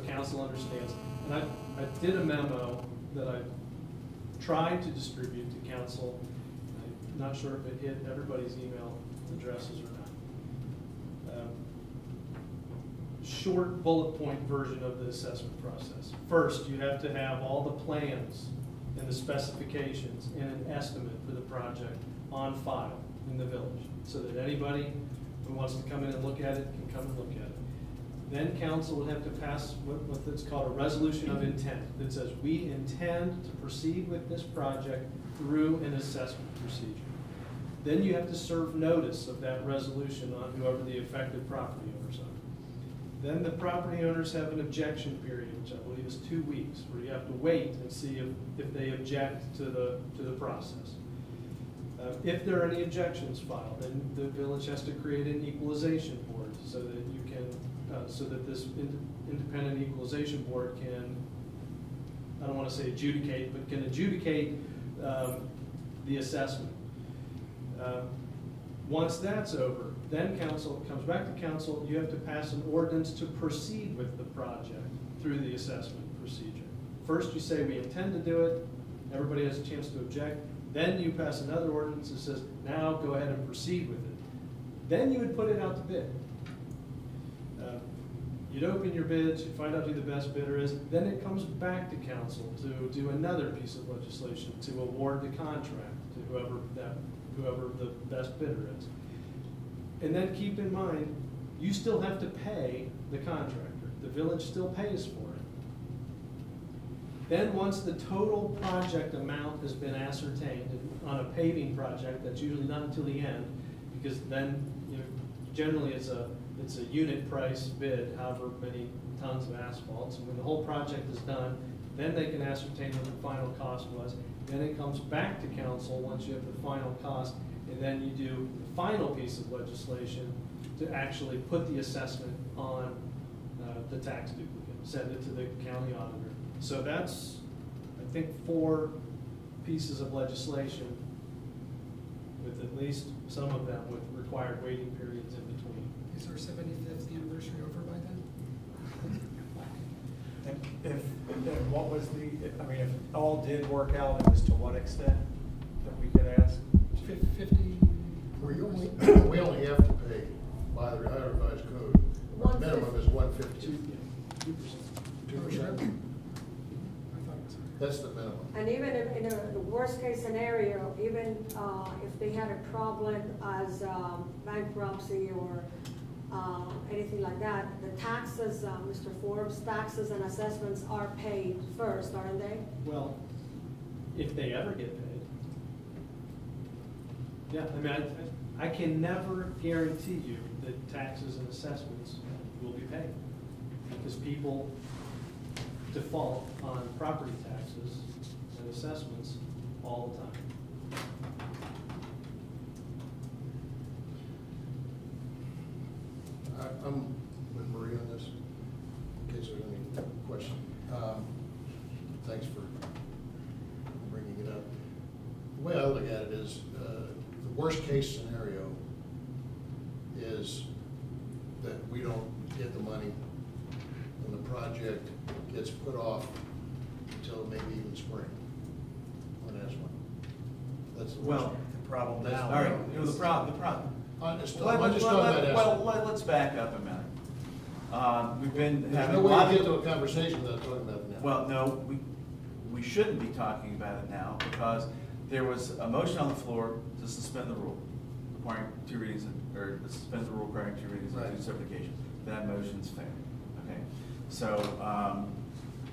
council understands. And I did a memo that I tried to distribute to council. I'm not sure if it hit everybody's email addresses or not. Short bullet point version of the assessment process. First, you have to have all the plans and the specifications and an estimate for the project on file in the village, so that anybody who wants to come in and look at it can come and look at it. Then council would have to pass what's called a resolution of intent that says we intend to proceed with this project through an assessment procedure. Then you have to serve notice of that resolution on whoever the affected property owners are. Then the property owners have an objection period, which I believe is 2 weeks, where you have to wait and see if they object to the process. If there are any objections filed, then the village has to create an equalization board so that you can, so that this independent equalization board can, I don't want to say adjudicate, but can adjudicate the assessment. Once that's over, then council comes back to council. You have to pass an ordinance to proceed with the project through the assessment procedure. First, you say we intend to do it. Everybody has a chance to object. Then you pass another ordinance that says, now go ahead and proceed with it. Then you would put it out to bid. You'd open your bids, you'd find out who the best bidder is. Then it comes back to council to do another piece of legislation to award the contract to whoever the best bidder is. And then keep in mind, you still have to pay the contractor. The village still pays for it. Then once the total project amount has been ascertained on a paving project, that's usually not until the end, because then generally it's a unit price bid, however many tons of asphalt. So when the whole project is done, then they can ascertain what the final cost was. Then it comes back to council once you have the final cost, and then you do the final piece of legislation to actually put the assessment on the tax duplicate, send it to the county auditor. So that's, I think, 4 pieces of legislation, with at least some of them with required waiting periods in between. Is our 75th anniversary over by then? And what was the, I mean, if it all did work out, it was to what extent that we could ask? 50? We only have to pay by the Ohio Revised Code. Our minimum is 150. 2%. That's the minimum. And even if, in the worst case scenario, even if they had a problem as bankruptcy or anything like that, the taxes, Mr. Forbes, taxes and assessments are paid first, aren't they? Well, if they ever get paid. Yeah, I mean, I can never guarantee you that taxes and assessments will be paid, because people default on property taxes and assessments all the time. I'm with Marie on this, in case there's any question. Thanks for bringing it up. The way I look at it is, the worst case scenario is that we don't get the money and the project gets put off until maybe even spring on this one. That's the worst. Well, The problem That's- now. all right, the problem. I'm just talking about that. Well, let's back up a minute. We've been There's having no a way lot to of. get to a conversation without talking about it now. Well, no, we shouldn't be talking about it now, because there was a motion on the floor to suspend the rule requiring 2 readings, or to suspend the rule requiring 2 readings and 2 separate occasions. That motion's failed. Okay, so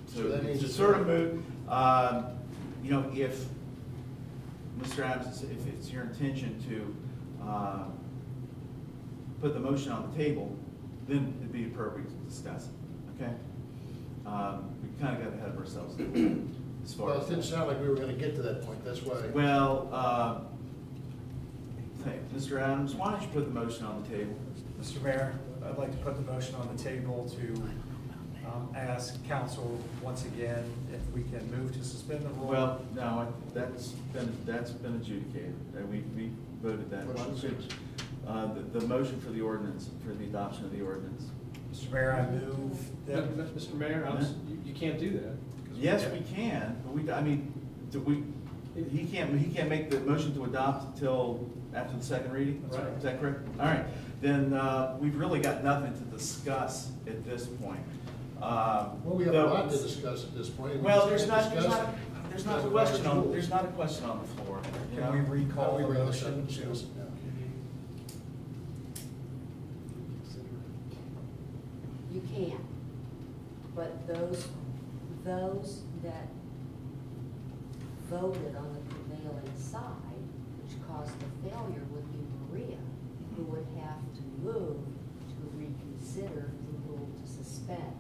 So that means it's it's sort of failed. moot. If Mr. Adams, if it's your intention to put the motion on the table, then it'd be appropriate to discuss it. Okay, we kind of got ahead of ourselves as far Well, as it didn't that. sound like we were gonna get to that point, that's why. Well, hey, Mr. Adams, why don't you put the motion on the table? Mr. Mayor, I'd like to put the motion on the table to ask council once again if we can move to suspend the rule. Well, no, that's been adjudicated. We voted that. Motion six. The motion for the ordinance, for the adoption of the ordinance. Mr. Mayor, I move that. Mr. Mayor, you can't do that. Yes, we can, but he can't make the motion to adopt until after the second reading? That's right. Is that correct? All right, then we've really got nothing to discuss at this point. Well, we have a lot to discuss at this point. Well, We there's just not can't a discuss it. question on the floor. you Can know? we recall We the bring this up motion and to? discuss it now. can. But those that voted on the prevailing side, which caused the failure, would be Maria, who would have to move to reconsider the rule to suspend.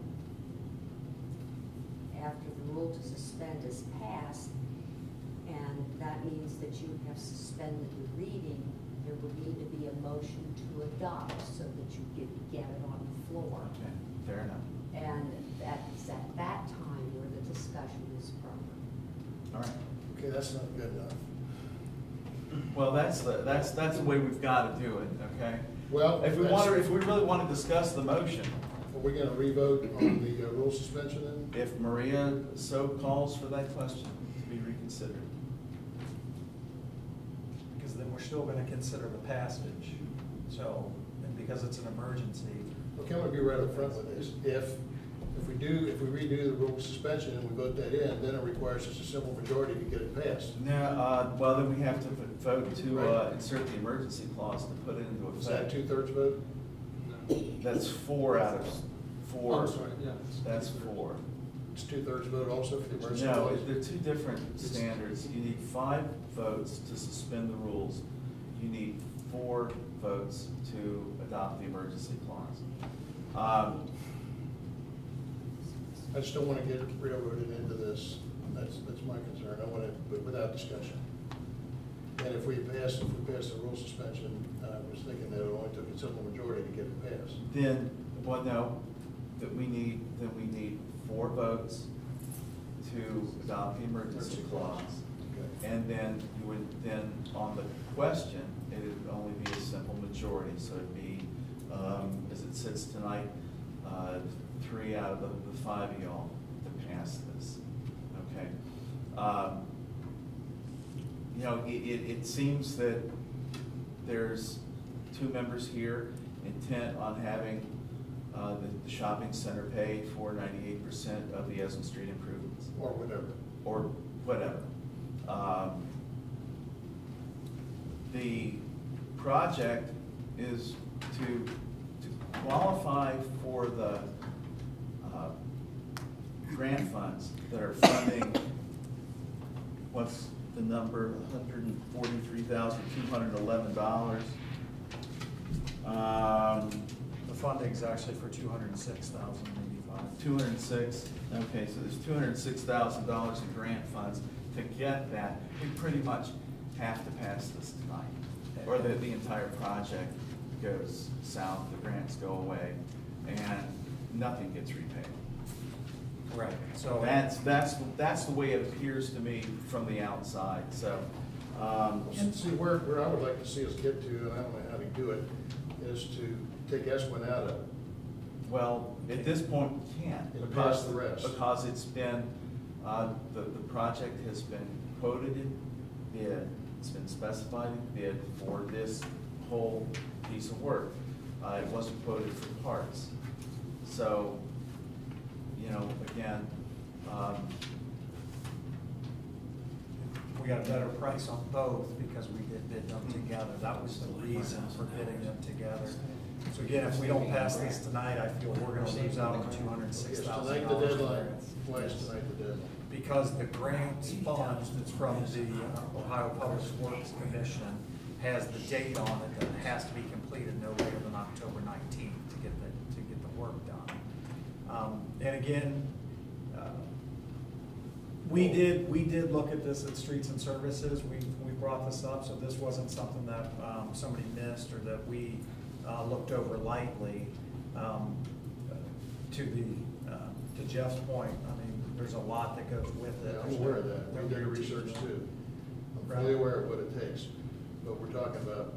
After the rule to suspend is passed, and that means that you have suspended the reading, there would need to be a motion to adopt so that you could get it on the floor. Okay, fair enough. And that's at that time where the discussion is proper. All right. Okay, that's not good enough. Well, that's the way we've got to do it, okay? Well, If we really want to discuss the motion, are we gonna revote on the rule suspension then? if Maria so calls for that question to be reconsidered. Because then we're still gonna consider the passage, so, and because it's an emergency. Well, can we be right up front with this? If we redo the rule suspension and we vote that in, then it requires just a simple majority to get it passed. No, well, then we have to vote to Right. insert the emergency clause to put it into effect. Is that 2/3 vote? That's 4 out of 4. Oh, sorry, yeah. That's 4. It's 2/3 vote also for the emergency No, clause? they're two different standards. You need 5 votes to suspend the rules. You need 4 votes to adopt the emergency clause. I just don't want to get railroaded into this. That's my concern. I want it without discussion. And if we pass the rule suspension, I was thinking that it only took a simple majority to get it passed. Then, well, no, that we need 4 votes to adopt the emergency clause. Okay. And then you would, then on the question, it would only be a simple majority, so it'd be, as it sits tonight, 3 out of the 5 of y'all to pass this, okay? You know, it seems that there's 2 members here intent on having the shopping center pay for 98% of the Esmond Street improvements. Or whatever. Or whatever. The project is to qualify for the grant funds that are funding, what's the number, $143,211. The funding's actually for $206,085. 206, okay, so there's $206,000 in grant funds. To get that, we pretty much have to pass this tonight, or the entire project goes south, the grants go away, and nothing gets repaid. Right. So That's the way it appears to me from the outside, so. And see, where I would like to see us get to, and I don't know how to do it, is to take Eswin out of it. Well, at this point, we can't. And pass the rest. Because it's been, the project has been quoted in bid, it's been specified in bid for this whole piece of work. It wasn't quoted for parts. So, you know, again, we got a better price on both because we did bid them together. That was the reason for bidding them together. So again, if we don't pass this tonight, I feel we're gonna lose out on $206,000. Tonight the deadline, why is tonight the deadline? Because the grants fund that's from the Ohio Public Works Commission has the date on it that it has to be completed no later than October 19th to get the work done. And again, we did look at this at Streets and Services. We brought this up, so this wasn't something that somebody missed or that we looked over lightly. To Jeff's point, I mean, there's a lot that goes with it. Yeah, I'm aware of that. We did research too. I'm fully aware of what it takes, but we're talking about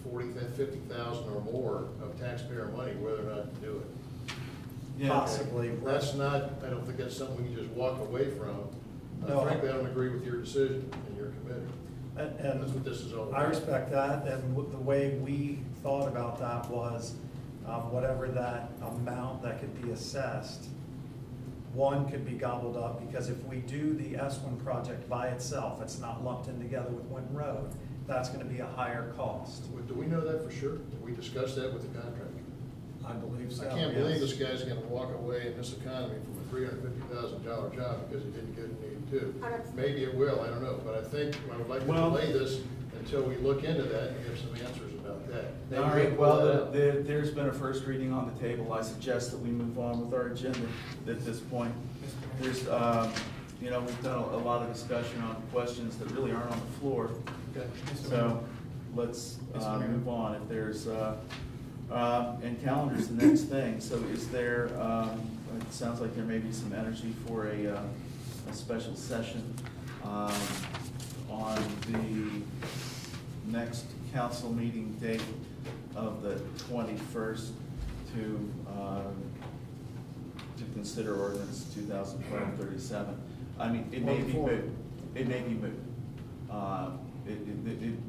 40,000, 50,000 or more of taxpayer money, whether or not to do it. Yeah. Possibly. That's not, I don't think that's something we can just walk away from. No. Frankly, I don't agree with your decision and your committee. And That's what this is all about. I respect that, and the way we thought about that was, whatever that amount that could be assessed, one could be gobbled up, because if we do the S1 project by itself, it's not lumped in together with Winton Road, that's gonna be a higher cost. Do we know that for sure? Did we discuss that with the contractor? I believe so. I can't believe yes. this guy's gonna walk away in this economy from a $350,000 job because he didn't get an 82. Maybe it will, I don't know, but I think I would like to delay this until we look into that and get some answers about that. Maybe All we'll right, pull well, that out. there's been a first reading on the table. I suggest that we move on with our agenda at this point. There's, we've done a lot of discussion on questions that really aren't on the floor. Okay. So let's move on. If there's, and calendar's the next thing. So is there, it sounds like there may be some energy for a special session on the next council meeting date of the 21st to consider ordinance 2012-37. I mean, it may be moot. It may be moot.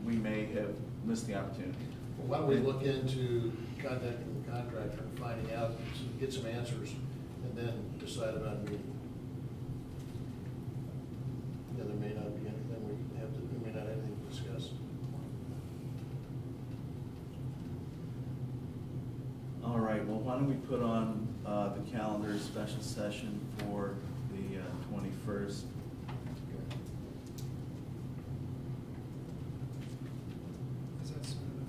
We may have missed the opportunity. Well, why don't we look into contacting the contractor and finding out, get some answers, and then decide about a meeting. Yeah, there may not be anything we may not have anything to discuss. All right, well, why don't we put on the calendar a special session for the 21st. Is that soon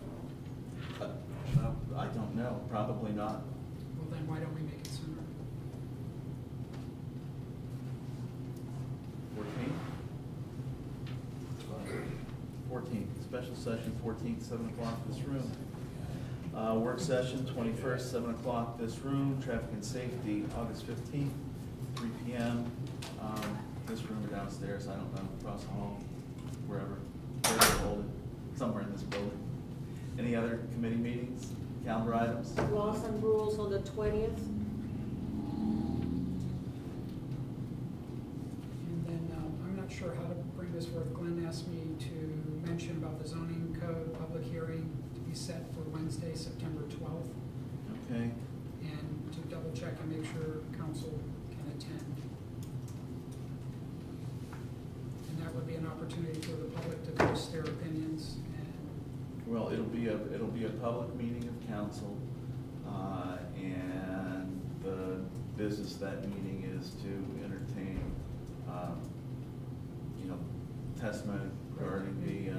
enough? I don't know, probably not. Well, then why don't we make it sooner? 14th, special session 14th, 7 o'clock this room. Work session 21st, 7 o'clock this room. Traffic and safety, August 15th, 3 p.m. This room or downstairs, I don't know, across the hall, wherever they hold it, somewhere in this building. Any other committee meetings, calendar items? Laws and rules on the 20th. And then, I'm not sure how to bring this forth. Glenn asked me to mention about the zoning code public hearing to be set for Wednesday, September 12th. Okay. And to double check and make sure council can attend. And that would be an opportunity for the public to voice their opinions. And Well, it'll be a public meeting of council, and the business of that meeting is to entertain, testimony regarding the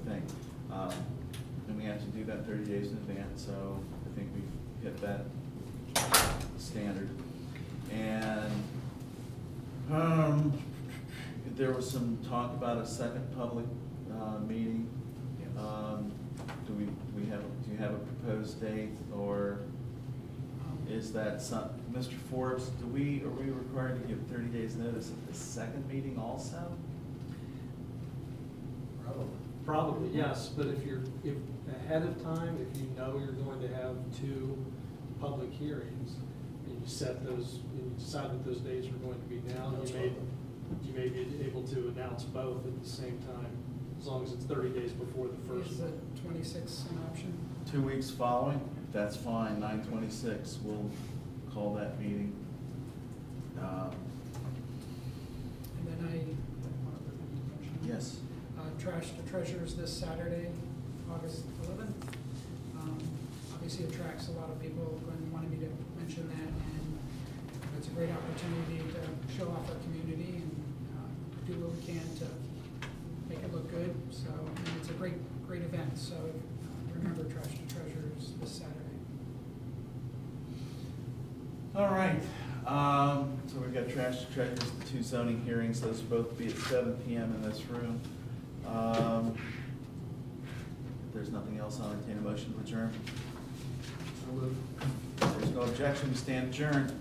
thing. And we have to do that 30 days in advance, so I think we've hit that standard. And there was some talk about a second public meeting. yes. Do you have a proposed date, or is that Mr. Forbes, are we required to give 30 days notice of the second meeting also? Probably, yes, but if ahead of time, if you know you're going to have 2 public hearings, and you set those, and you decide that those days are going to be down, you may be able to announce both at the same time, as long as it's 30 days before the first. Is the 26th an option? 2 weeks following, that's fine, 9/26, we'll call that meeting. And then I have one other thing to mention. Yes. Trash to Treasures this Saturday, August 11th. Obviously attracts a lot of people. Glenn wanted me to mention that, and it's a great opportunity to show off our community and do what we can to make it look good. So, and it's a great event. So remember Trash to Treasures this Saturday. All right, so we've got Trash to Treasures, the 2 zoning hearings, those will both be at 7 p.m. in this room. If there's nothing else, I'll entertain a motion to adjourn. If there's no objection, we stand adjourned.